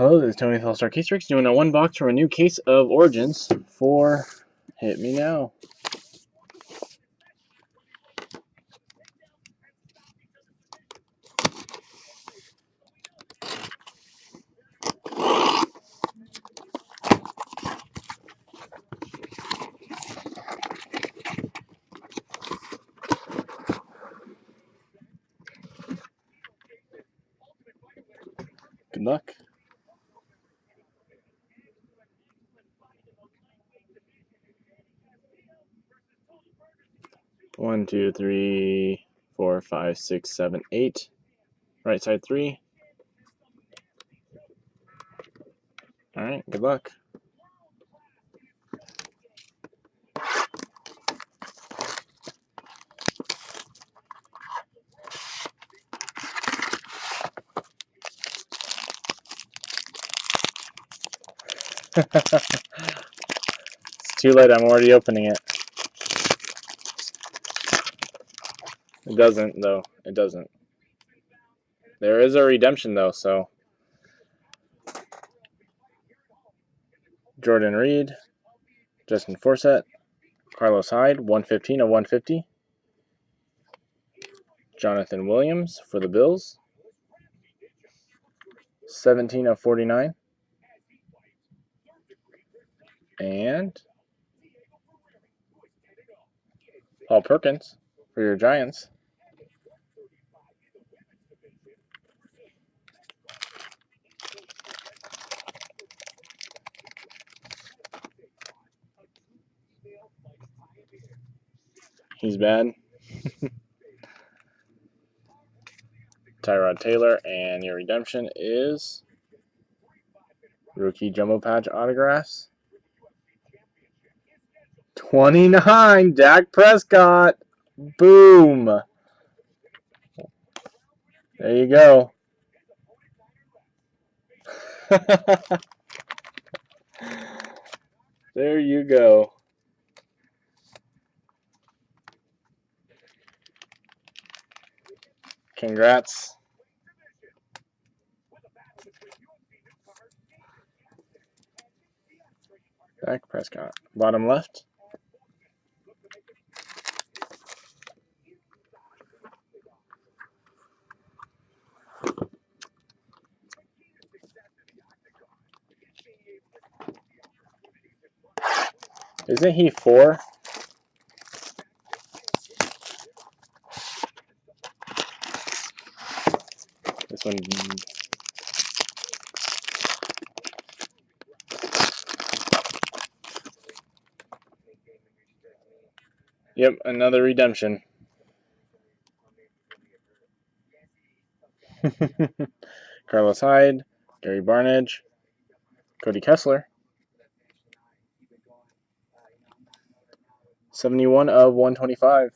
Hello, this is Tony with All-Star Case Tricks doing a one box from a new case of Origins for Hit Me Now. Good luck. One, two, three, 4, 5, 6, 7, 8. Right side 3. Alright, good luck. It's too late, I'm already opening it. It doesn't, though. It doesn't. There is a redemption, though, so. Jordan Reed, Justin Forsett, Carlos Hyde, 115 of 150. Jonathan Williams for the Bills, 17 of 49. And Paul Perkins for your Giants. He's bad. Tyrod Taylor, and your redemption is rookie jumbo patch autographs. 29, Dak Prescott. Boom. There you go. There you go. Congrats. Dak Prescott. Bottom left. Isn't he 4? This one. Yep, another redemption. Carlos Hyde, Gary Barnidge, Cody Kessler. 71 of 125.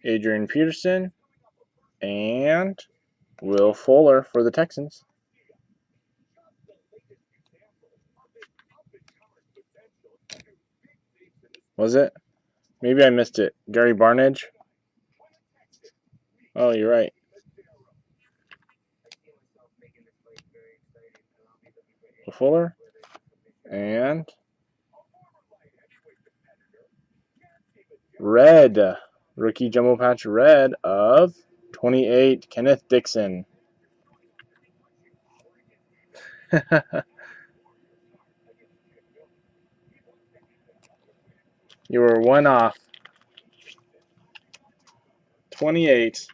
Adrian Peterson and Will Fuller for the Texans. Was it? Maybe I missed it. Gary Barnidge. Oh, you're right. Will Fuller and red. Rookie jumbo patch red of 28, Kenneth Dixon. You were one off. 28.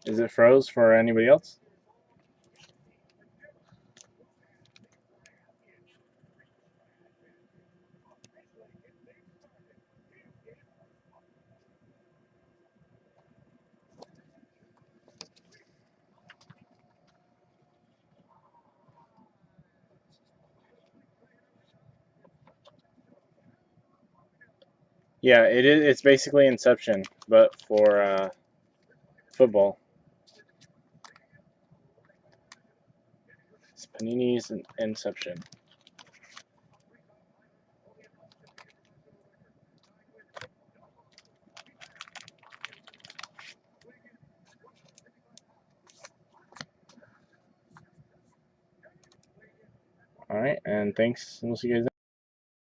Is it froze for anybody else? Yeah, it is. It's basically Inception, but for football. It's Panini's Inception. All right, and thanks. We'll see you guys.